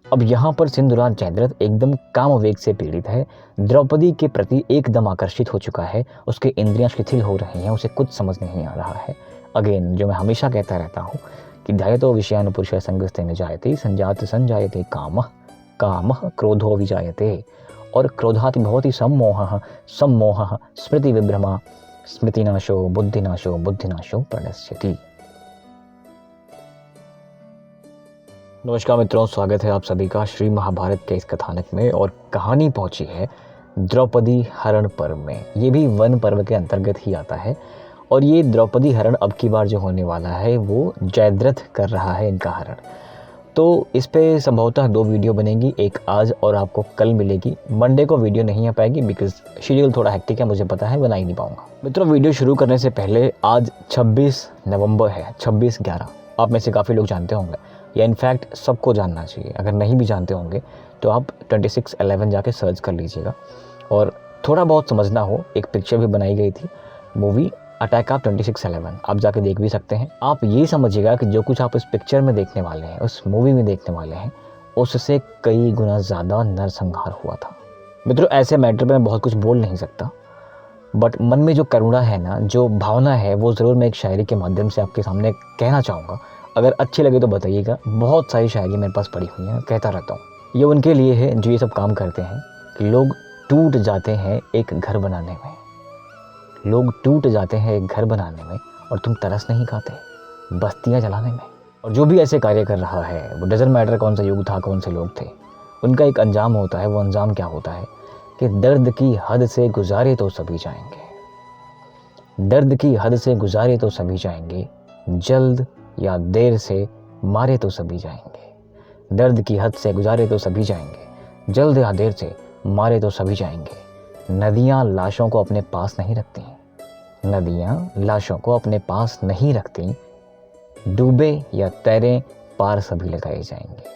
अब यहाँ पर सिंधुराज जयद्रथ एकदम कामवेग से पीड़ित है, द्रौपदी के प्रति एकदम आकर्षित हो चुका है, उसके इंद्रियां शिथिल हो रही हैं, उसे कुछ समझ नहीं आ रहा है। अगेन जो मैं हमेशा कहता रहता हूँ कि ध्यायतो विषयान् पुरुषः संगस्तेन जायते संजात संजायते कामः कामः क्रोधो विजायते और क्रोधात् भवति सम्मोहः सम्मोहः स्मृति विभ्रमा स्मृतिनाशो बुद्धिनाशो बुद्धिनाशो प्रणश्यति। नमस्कार मित्रों, स्वागत है आप सभी का श्री महाभारत के इस कथानक में। और कहानी पहुंची है द्रौपदी हरण पर्व में। ये भी वन पर्व के अंतर्गत ही आता है और ये द्रौपदी हरण अब की बार जो होने वाला है वो जयद्रथ कर रहा है इनका हरण। तो इस पे संभवतः 2 वीडियो बनेगी, एक आज और आपको कल मिलेगी। मंडे को वीडियो नहीं आ पाएगी बिकॉज शेड्यूल थोड़ा हेक्टिक है, मुझे पता है, बना ही नहीं पाऊंगा। मित्रों, वीडियो शुरू करने से पहले आज 26 नवंबर है, 26/11। आप में से काफ़ी लोग जानते होंगे या इनफैक्ट सबको जानना चाहिए। अगर नहीं भी जानते होंगे तो आप 26/11 जाके सर्च कर लीजिएगा। और थोड़ा बहुत समझना हो, एक पिक्चर भी बनाई गई थी, मूवी अटैक ऑफ 26/11, आप जाके देख भी सकते हैं। आप ये समझिएगा कि जो कुछ आप इस पिक्चर में देखने वाले हैं, उस मूवी में देखने वाले हैं, उससे कई गुना ज़्यादा नरसंहार हुआ था। मित्रों, ऐसे मैटर पर मैं बहुत कुछ बोल नहीं सकता, बट मन में जो करुणा है ना, जो भावना है, वो ज़रूर मैं एक शायरी के माध्यम से आपके सामने कहना चाहूँगा। अगर अच्छी लगे तो बताइएगा। बहुत सारी शायरी मेरे पास पड़ी हुई हैं, कहता रहता हूँ। ये उनके लिए है जो ये सब काम करते हैं कि लोग टूट जाते हैं एक घर बनाने में, लोग टूट जाते हैं एक घर बनाने में और तुम तरस नहीं खाते बस्तियाँ जलाने में। और जो भी ऐसे कार्य कर रहा है, वो डजंट मैटर कौन सा युग था, कौन से लोग थे, उनका एक अंजाम होता है। वो अंजाम क्या होता है कि दर्द की हद से गुजारे तो सभी जाएंगे, दर्द की हद से गुजारे तो सभी जाएंगे, जल्द या देर से मारे तो सभी जाएंगे। दर्द की हद से गुजारे तो सभी जाएंगे, जल्द या देर से मारे तो सभी जाएंगे। नदियाँ लाशों को अपने पास नहीं रखती, नदियाँ लाशों को अपने पास नहीं रखती, डूबे या तैरे पार सभी लगाए जाएंगे।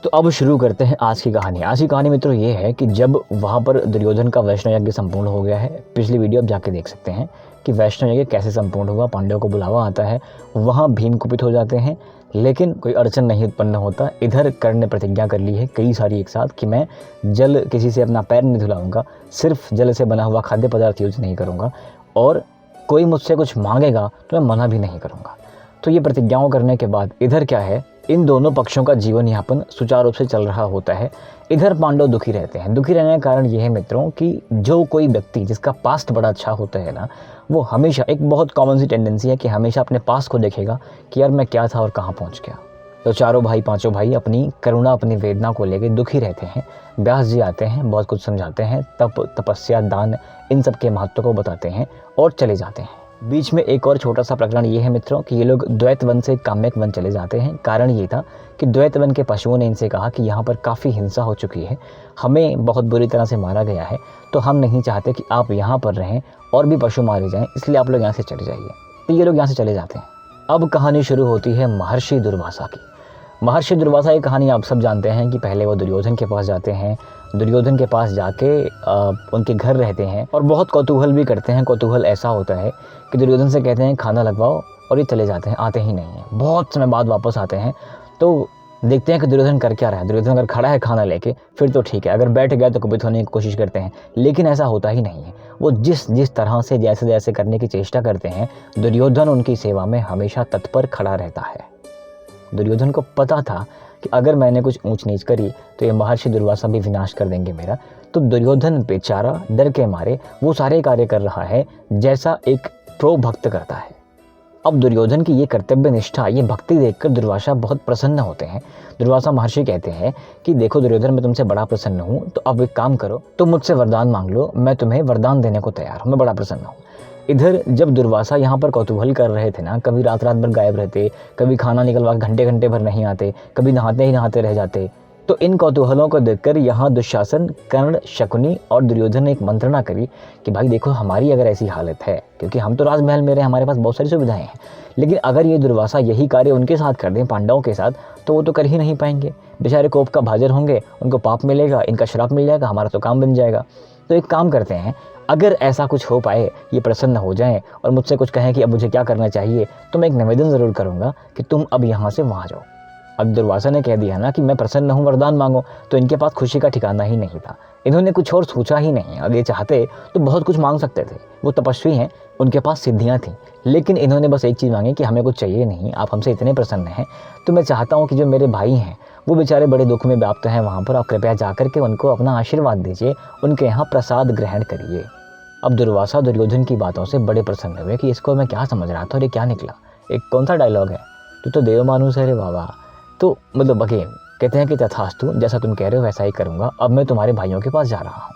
तो अब शुरू करते हैं आज की कहानी। आज की कहानी मित्रों ये है कि जब वहाँ पर दुर्योधन का वैष्णव यज्ञ संपूर्ण हो गया है, पिछली वीडियो आप जाके देख सकते हैं कि वैष्णव यज्ञ कैसे संपूर्ण हुआ। पांडवों को बुलावा आता है, वहाँ भीम कुपित हो जाते हैं, लेकिन कोई अड़चन नहीं उत्पन्न होता। इधर कर्ण ने प्रतिज्ञा कर ली है कई सारी एक साथ कि मैं जल किसी से अपना पैर नहीं धुलाऊंगा, सिर्फ जल से बना हुआ खाद्य पदार्थ यूज नहीं करूँगा, और कोई मुझसे कुछ मांगेगा तो मैं मना भी नहीं करूँगा। तो ये प्रतिज्ञाओं करने के बाद इधर क्या है, इन दोनों पक्षों का जीवन यापन सुचारू रूप से चल रहा होता है। इधर पांडव दुखी रहते हैं। दुखी रहने का कारण यह है मित्रों कि जो कोई व्यक्ति जिसका पास्ट बड़ा अच्छा होता है ना, वो हमेशा, एक बहुत कॉमन सी टेंडेंसी है कि हमेशा अपने पास्ट को देखेगा कि यार मैं क्या था और कहाँ पहुँच गया। तो चारों भाई, पांचों भाई अपनी करुणा, अपनी वेदना को लेकर दुखी रहते हैं। व्यास जी आते हैं, बहुत कुछ समझाते हैं, तप, तपस्या, दान, इन सब के महत्व को बताते हैं और चले जाते हैं। बीच में एक और छोटा सा प्रकरण ये है मित्रों कि ये लोग द्वैत वन से काम्यक वन चले जाते हैं। कारण ये था कि द्वैत वन के पशुओं ने इनसे कहा कि यहाँ पर काफ़ी हिंसा हो चुकी है, हमें बहुत बुरी तरह से मारा गया है, तो हम नहीं चाहते कि आप यहाँ पर रहें और भी पशु मारे जाएं, इसलिए आप लोग यहाँ से चले जाइए। तो ये लोग यहाँ से चले जाते हैं। अब कहानी शुरू होती है महर्षि दुर्वासा की। महर्षि दुर्वासा की कहानी आप सब जानते हैं कि पहले वो दुर्योधन के पास जाते हैं, दुर्योधन के पास जाके उनके घर रहते हैं और बहुत कौतूहल भी करते हैं। कौतूहल ऐसा होता है कि दुर्योधन से कहते हैं खाना लगवाओ, और ये चले जाते हैं, आते ही नहीं हैं। बहुत समय बाद वापस आते हैं तो देखते हैं कि दुर्योधन कर क्या रहा है। दुर्योधन अगर खड़ा है खाना लेके फिर तो ठीक है, अगर बैठ गया तो कुपित होने की कोशिश करते हैं, लेकिन ऐसा होता ही नहीं है। वो जिस तरह से जैसे जैसे करने की चेष्टा करते हैं, दुर्योधन उनकी सेवा में हमेशा तत्पर खड़ा रहता है। दुर्योधन को पता था कि अगर मैंने कुछ ऊंच नीच करी तो ये महर्षि दुर्वासा भी विनाश कर देंगे मेरा। तो दुर्योधन बेचारा डर के मारे वो सारे कार्य कर रहा है जैसा एक प्रो भक्त करता है। अब दुर्योधन की ये कर्तव्य निष्ठा, ये भक्ति देखकर दुर्वासा बहुत प्रसन्न होते हैं। दुर्वासा महर्षि कहते हैं कि देखो दुर्योधन, मैं तुमसे बड़ा प्रसन्न हूँ, तो अब एक काम करो, तुम मुझसे वरदान मांग लो, मैं तुम्हें वरदान देने को तैयार हूँ, मैं बड़ा प्रसन्न हूँ। इधर जब दुर्वासा यहाँ पर कौतूहल कर रहे थे ना, कभी रात भर गायब रहते, कभी खाना निकलवा घंटे घंटे भर नहीं आते, कभी नहाते ही नहाते रह जाते, तो इन कौतूहलों को देखकर यहाँ दुशासन, कर्ण, शकुनी और दुर्योधन ने एक मंत्रणा करी कि भाई देखो, हमारी अगर ऐसी हालत है, क्योंकि हम तो राजमहल में रहे, हमारे पास बहुत सारी सुविधाएं हैं, लेकिन अगर ये दुर्वासा यही कार्य उनके साथ कर दें, पांडवों के साथ, तो वो तो कर ही नहीं पाएंगे। बेचारे कोप का भाजर होंगे, उनको पाप मिलेगा, इनका श्राप मिल जाएगा, हमारा तो काम बन जाएगा। तो एक काम करते हैं, अगर ऐसा कुछ हो पाए, ये प्रसन्न हो जाएं और मुझसे कुछ कहें कि अब मुझे क्या करना चाहिए, तो मैं एक निवेदन ज़रूर करूँगा कि तुम अब यहाँ से वहाँ जाओ। अब दुर्वासा ने कह दिया ना कि मैं प्रसन्न हूँ, वरदान मांगो, तो इनके पास खुशी का ठिकाना ही नहीं था। इन्होंने कुछ और सोचा ही नहीं। अगर ये चाहते तो बहुत कुछ मांग सकते थे, वो तपस्वी हैं, उनके पास सिद्धियाँ थीं, लेकिन इन्होंने बस एक चीज़ मांगी कि हमें कुछ चाहिए नहीं, आप हमसे इतने प्रसन्न हैं तो मैं चाहता हूँ कि जो मेरे भाई हैं वो बेचारे बड़े दुख में व्याप्त हैं, वहाँ पर आप कृपया जाकर के उनको अपना आशीर्वाद दीजिए, उनके यहाँ प्रसाद ग्रहण करिए। अब दुर्वासा दुर्योधन की बातों से बड़े प्रसन्न हुए कि इसको मैं क्या समझ रहा था और ये क्या निकला, एक कौन सा डायलॉग है, तू तो देव मानुस है रे बाबा। तो मतलब अगेन कहते हैं कि तथास्तु, जैसा तुम कह रहे हो वैसा ही करूँगा, अब मैं तुम्हारे भाइयों के पास जा रहा हूँ।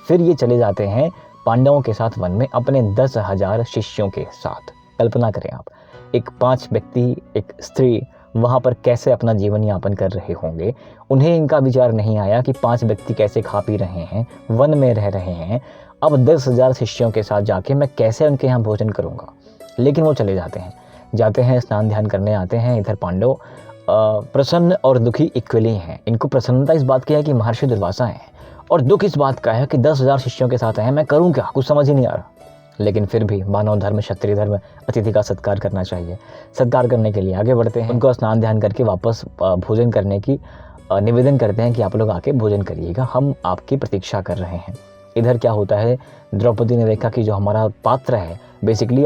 फिर ये चले जाते हैं पांडवों के साथ वन में अपने 10,000 शिष्यों के साथ। कल्पना करें आप, एक 5 व्यक्ति, एक स्त्री वहाँ पर कैसे अपना जीवन यापन कर रहे होंगे। उन्हें इनका विचार नहीं आया कि 5 व्यक्ति कैसे खा पी रहे हैं, वन में रह रहे हैं, अब 10,000 शिष्यों के साथ जाके मैं कैसे उनके यहाँ भोजन करूँगा। लेकिन वो चले जाते हैं स्नान ध्यान करने आते हैं। इधर पांडव प्रसन्न और दुखी इक्वली हैं। इनको प्रसन्नता इस बात की है कि महर्षि दुर्वासा हैं, और दुख इस बात का है कि 10,000 शिष्यों के साथ हैं, मैं करूं क्या, कुछ समझ ही नहीं आ रहा। लेकिन फिर भी मानव धर्म, क्षत्रिय धर्म, अतिथि का सत्कार करना चाहिए। सत्कार करने के लिए आगे बढ़ते हैं, उनको स्नान ध्यान करके वापस भोजन करने की निवेदन करते हैं कि आप लोग आके भोजन करिएगा, हम आपकी प्रतीक्षा कर रहे हैं। इधर क्या होता है, द्रौपदी ने देखा कि जो हमारा पात्र है, बेसिकली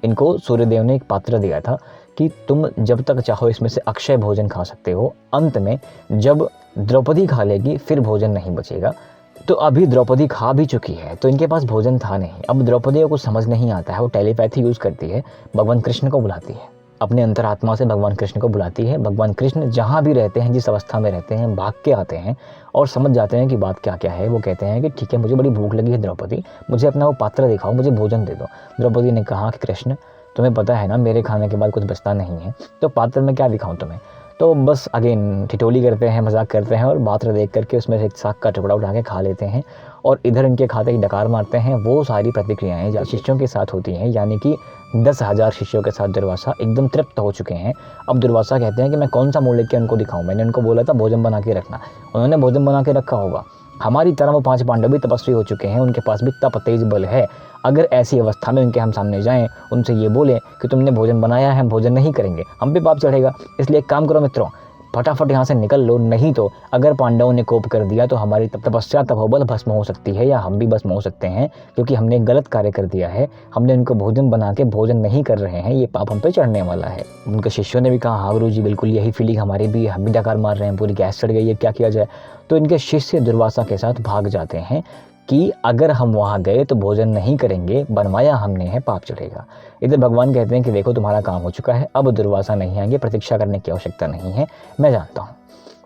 इनको सूर्यदेव ने एक पात्र दिया था कि तुम जब तक चाहो इसमें से अक्षय भोजन खा सकते हो, अंत में जब द्रौपदी खा लेगी फिर भोजन नहीं बचेगा। तो अभी द्रौपदी खा भी चुकी है तो इनके पास भोजन था नहीं। अब द्रौपदी को कुछ समझ नहीं आता है, वो टेलीपैथी यूज़ करती है, भगवान कृष्ण को बुलाती है, अपने अंतरात्मा से भगवान कृष्ण को बुलाती है। भगवान कृष्ण जहाँ भी रहते हैं, जिस अवस्था में रहते हैं, भाग के आते हैं और समझ जाते हैं कि बात क्या क्या है। वो कहते हैं कि ठीक है, मुझे बड़ी भूख लगी है द्रौपदी, मुझे अपना वो पात्र दिखाओ, मुझे भोजन दे दो। द्रौपदी ने कहा कि कृष्ण तुम्हें पता है ना मेरे खाने के बाद कुछ बचता नहीं है, तो पात्र में क्या दिखाऊं तुम्हें। तो बस अगेन ठिठोली करते हैं, मजाक करते हैं और पात्र देख करके उसमें से एक साग का टुकड़ा उठा के खा लेते हैं और इधर इनके खाते ही डकार मारते हैं। वो सारी प्रतिक्रियाएं जो शिष्यों के साथ होती हैं, यानी कि 10,000 शिष्यों के साथ दुर्वासा एकदम तृप्त हो चुके हैं। अब दुर्वासा कहते हैं कि मैं कौन सा मुँह लेके उनको दिखाऊं, मैंने उनको बोला था भोजन बना के रखना, उन्होंने भोजन बना के रखा होगा। हमारी तरह वो 5 पांडव भी तपस्वी हो चुके हैं, उनके पास भी तप तेज बल है। अगर ऐसी अवस्था में उनके हम सामने जाएं, उनसे ये बोलें कि तुमने भोजन बनाया है, हम भोजन नहीं करेंगे, हम पे पाप चढ़ेगा। इसलिए एक काम करो मित्रों, फटाफट यहाँ से निकल लो, नहीं तो अगर पांडवों ने कोप कर दिया तो हमारी तपस्या तपोबल भस्म हो सकती है, या हम भी भस्म हो सकते हैं, क्योंकि हमने गलत कार्य कर दिया है। हमने उनको भोजन बना के भोजन नहीं कर रहे हैं, ये पाप हम पे चढ़ने वाला है। उनके शिष्यों ने भी कहा हाँ गुरु जी, बिल्कुल यही फीलिंग हमारी भी, हम भी डकार मार रहे हैं, पूरी गैस चढ़ गई है, क्या किया जाए। तो इनके शिष्य दुर्वासा के साथ भाग जाते हैं कि अगर हम वहाँ गए तो भोजन नहीं करेंगे, बनवाया हमने है, पाप चढ़ेगा। इधर भगवान कहते हैं कि देखो तुम्हारा काम हो चुका है, अब दुर्वासा नहीं आएंगे, प्रतीक्षा करने की आवश्यकता नहीं है, मैं जानता हूँ।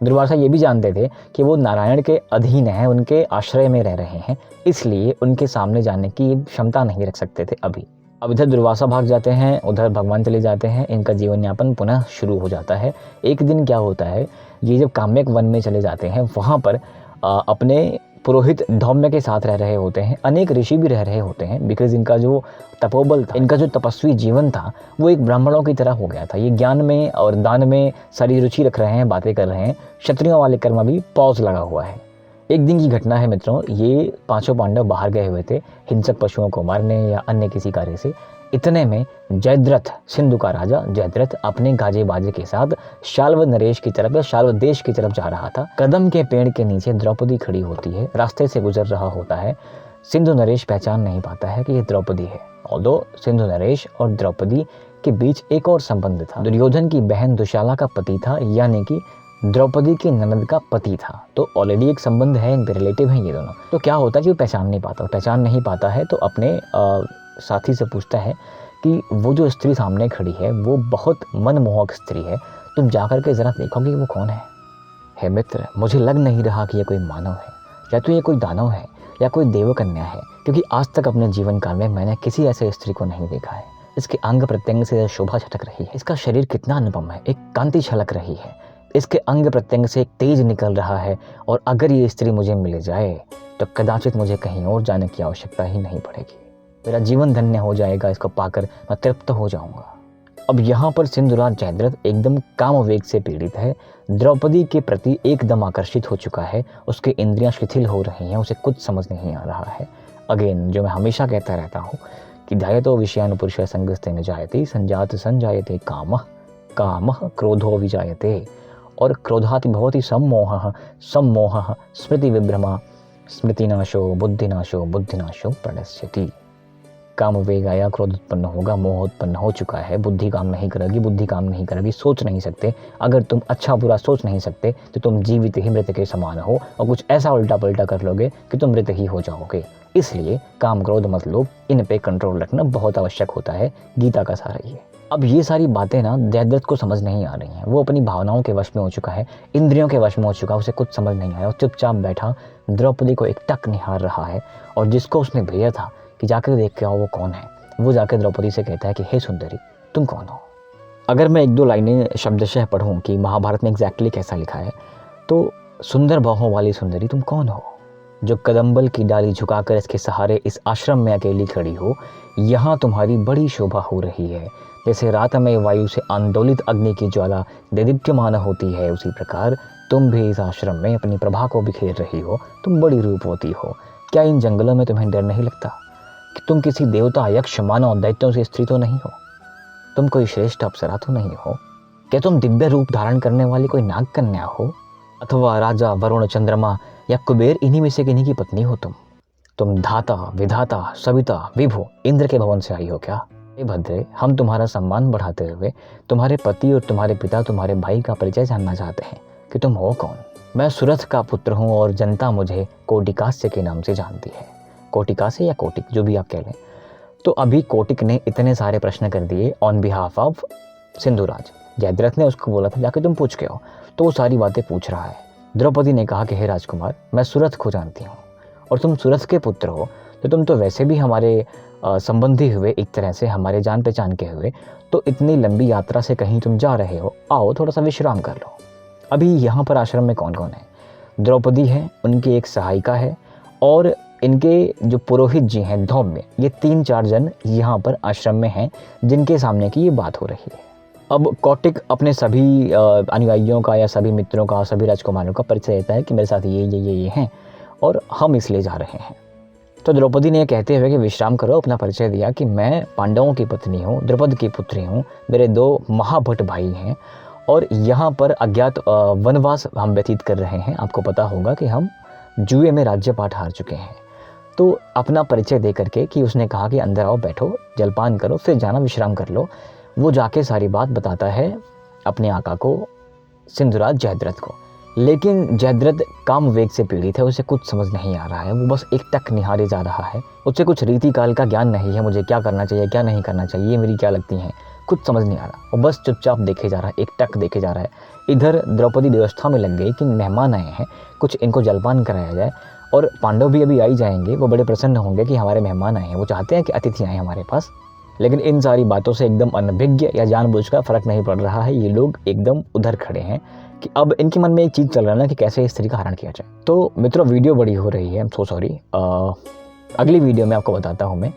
दुर्वासा ये भी जानते थे कि वो नारायण के अधीन हैं, उनके आश्रय में रह रहे हैं, इसलिए उनके सामने जाने की क्षमता नहीं रख सकते थे अभी। अब इधर दुर्वासा भाग जाते हैं, उधर भगवान चले जाते हैं, इनका जीवन यापन पुनः शुरू हो जाता है। एक दिन क्या होता है, ये जब काम्यक वन में चले जाते हैं, वहाँ पर अपने पुरोहित धौम्य के साथ रह रहे होते हैं, अनेक ऋषि भी रह रहे होते हैं, बिकॉज इनका जो तपोबल था, इनका जो तपस्वी जीवन था, वो एक ब्राह्मणों की तरह हो गया था। ये ज्ञान में और दान में सारी रुचि रख रहे हैं, बातें कर रहे हैं, क्षत्रियों वाले कर्म भी पॉज लगा हुआ है। एक दिन की घटना है मित्रों, ये 5 पांडव बाहर गए हुए थे हिंसक पशुओं को मारने या अन्य किसी कार्य से। इतने में जयद्रथ, सिंधु का राजा जयद्रथ अपने गाजे बाजे के साथ शाल्व नरेश की तरफ या शाल्व देश की तरफ जा रहा था। कदम के पेड़ के नीचे द्रौपदी खड़ी होती है, रास्ते से गुजर रहा होता है। सिंधु नरेश पहचान नहीं पाता है कि यह द्रौपदी है, ऑल्दो सिंधु नरेश और द्रौपदी के बीच एक और संबंध था। दुर्योधन की बहन दुशाला का पति था, यानी कि द्रौपदी की ननद का पति था। तो ऑलरेडी एक संबंध है, रिलेटिव हैं ये दोनों। तो क्या होता है कि वो पहचान नहीं पाता है, तो अपने साथी से पूछता है कि वो जो स्त्री सामने खड़ी है वो बहुत मनमोहक स्त्री है, तुम जाकर के ज़रा देखोगे वो कौन है। हे मित्र, मुझे लग नहीं रहा कि ये कोई मानव है, या तो ये कोई दानव है या कोई देवकन्या है, क्योंकि आज तक अपने जीवन काल में मैंने किसी ऐसे स्त्री को नहीं देखा है। इसके अंग प्रत्यंग से शोभा छटक रही है, इसका शरीर कितना अनुपम है, एक कांति छलक रही है, इसके अंग प्रत्यंग से एक तेज निकल रहा है, और अगर ये स्त्री मुझे मिल जाए तो कदाचित मुझे कहीं और जाने की आवश्यकता ही नहीं पड़ेगी, मेरा जीवन धन्य हो जाएगा, इसको पाकर मैं तृप्त हो जाऊंगा। अब यहाँ पर सिंधुराज जयद्रथ एकदम कामवेग से पीड़ित है, द्रौपदी के प्रति एकदम आकर्षित हो चुका है, उसकी इंद्रियां शिथिल हो रही हैं, उसे कुछ समझ नहीं आ रहा है। अगेन जो मैं हमेशा कहता रहता हूँ कि ध्यायतो विषयानुपुरुषः संगस्तेन जायते, संजात संजायते कामः, कामः क्रोधो विजायते। और क्रोधाति भवति सम्मोहः सम्मोहः स्मृति विभ्रमा स्मृतिनाशो बुद्धिनाशो प्रणश्यति। काम वेग आया, क्रोध उत्पन्न होगा, मोह उत्पन्न हो चुका है, बुद्धि काम नहीं करेगी, सोच नहीं सकते। अगर तुम अच्छा बुरा सोच नहीं सकते तो तुम जीवित ही मृत के समान हो, और कुछ ऐसा उल्टा पलटा कर लोगे कि तुम मृत ही हो जाओगे। इसलिए काम क्रोध मत लोभ, इन पे कंट्रोल रखना बहुत आवश्यक होता है। गीता का सारा ये। अब ये सारी बातें ना जयद्रथ को समझ नहीं आ रही हैं। वो अपनी भावनाओं के वश में हो चुका है, इंद्रियों के वश में हो चुका है, उसे कुछ समझ नहीं आया और चुपचाप बैठा द्रौपदी को एक टक निहार रहा है। और जिसको उसने भेजा था कि जाकर देख के आओ वो कौन है, वो जाकर द्रौपदी से कहता है कि हे सुंदरी, तुम कौन हो। अगर मैं 1-2 लाइनें शब्दशः पढ़ूं कि महाभारत में एग्जैक्टली कैसा लिखा है, तो सुंदर बाहों वाली सुंदरी तुम कौन हो, जो कदम्बल की डाली झुकाकर इसके सहारे इस आश्रम में अकेली खड़ी हो। यहाँ तुम्हारी बड़ी शोभा हो रही है। जैसे रात में वायु से आंदोलित अग्नि की ज्वाला देदीप्यमान होती है, उसी प्रकार तुम भी इस आश्रम में अपनी प्रभा को बिखेर रही हो। तुम बड़ी रूपवती हो। क्या इन जंगलों में तुम्हें डर नहीं लगता कि तुम किसी देवता, यक्ष, मानव, दैत्यों से स्त्री तो नहीं हो? तुम कोई श्रेष्ठ अप्सरा तो नहीं हो? क्या तुम दिव्य रूप धारण करने वाली कोई नाग कन्या हो? अथवा राजा, वरुण, चंद्रमा या कुबेर, इन्हीं में से किन्हीं की पत्नी हो तुम धाता, विधाता, सविता, विभु, इंद्र के भवन से आई हो क्या? हे भद्रे, हम तुम्हारा सम्मान बढ़ाते हुए तुम्हारे पति और तुम्हारे पिता, तुम्हारे भाई का परिचय जानना चाहते हैं कि तुम हो कौन। मैं सुरथ का पुत्र हूँ और जनता मुझे कोटिकास्य के नाम से जानती है। कोटिकास्य या कोटिक, जो भी आप कह लें। तो अभी कोटिक ने इतने सारे प्रश्न कर दिए on behalf of Sindhuraj. Jayadratha ने उसको बोला था जाके तुम पूछ के आओ, तो वो सारी बातें पूछ रहा है। द्रौपदी ने कहा कि हे राजकुमार, मैं सुरथ को जानती हूँ और तुम सुरथ के पुत्र हो, तो तुम तो वैसे भी हमारे संबंधी हुए, एक तरह से हमारे जान पहचान के हुए। तो इतनी लंबी यात्रा से कहीं तुम जा रहे हो, आओ थोड़ा सा विश्राम कर लो। अभी यहाँ पर आश्रम में कौन कौन है? द्रौपदी है, उनकी एक सहायिका है, और इनके जो पुरोहित जी हैं धौम्य, ये 3-4 जन यहाँ पर आश्रम में हैं, जिनके सामने की ये बात हो रही है। अब कौटिक अपने सभी अनुयायियों का या सभी मित्रों का, सभी राजकुमारों का परिचय देता है कि मेरे साथ ये हैं और हम इसलिए जा रहे हैं। तो द्रौपदी ने कहते हुए कि विश्राम करो अपना परिचय दिया कि मैं पांडवों की पत्नी हूँ, द्रुपद की पुत्री हूँ, मेरे 2 महाभट भाई हैं और यहाँ पर अज्ञात वनवास हम व्यतीत कर रहे हैं। आपको पता होगा कि हम जुए में राज्यपाठ हार चुके हैं। तो अपना परिचय दे करके कि उसने कहा कि अंदर आओ, बैठो, जलपान करो, फिर जाना विश्राम कर लो। वो जाके सारी बात बताता है अपने आका को, सिंधुराज जयद्रथ को। लेकिन जयद्रथ काम वेग से पीड़ित है, उसे कुछ समझ नहीं आ रहा है। वो बस एक टक निहारे जा रहा है। उसे कुछ रीति काल का ज्ञान नहीं है, मुझे क्या करना चाहिए क्या नहीं करना चाहिए, मेरी क्या लगती हैं, कुछ समझ नहीं आ रहा। वो बस चुपचाप देखे जा रहा है, एक टक देखे जा रहा है। इधर द्रौपदी व्यवस्था में लग गई कि मेहमान आए हैं, कुछ इनको जलपान कराया जाए, और पांडव भी अभी आई जाएंगे। वो बड़े प्रसन्न होंगे कि हमारे मेहमान आए हैं, वो चाहते हैं कि अतिथि आए हमारे पास। लेकिन इन सारी बातों से एकदम अनभिज्ञ या जानबूझकर फर्क नहीं पड़ रहा है। ये लोग एकदम उधर खड़े हैं कि अब इनके मन में एक चीज़ चल रहा है ना कि कैसे स्त्री का हरण किया जाए। तो मित्रों, वीडियो बड़ी हो रही है, सो सॉरी। अगली वीडियो में आपको बताता हूँ मैं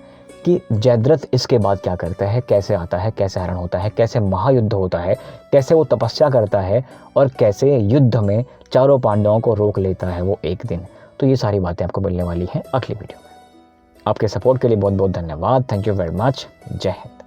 कि जयद्रथ इसके बाद क्या करता है, कैसे आता है, कैसे हरण होता है, कैसे महायुद्ध होता है, कैसे वो तपस्या करता है और कैसे युद्ध में चारों पांडवों को रोक लेता है वो एक दिन। तो ये सारी बातें आपको मिलने वाली हैं अगली वीडियो में। आपके सपोर्ट के लिए बहुत बहुत धन्यवाद। Thank you very much. जय हिंद।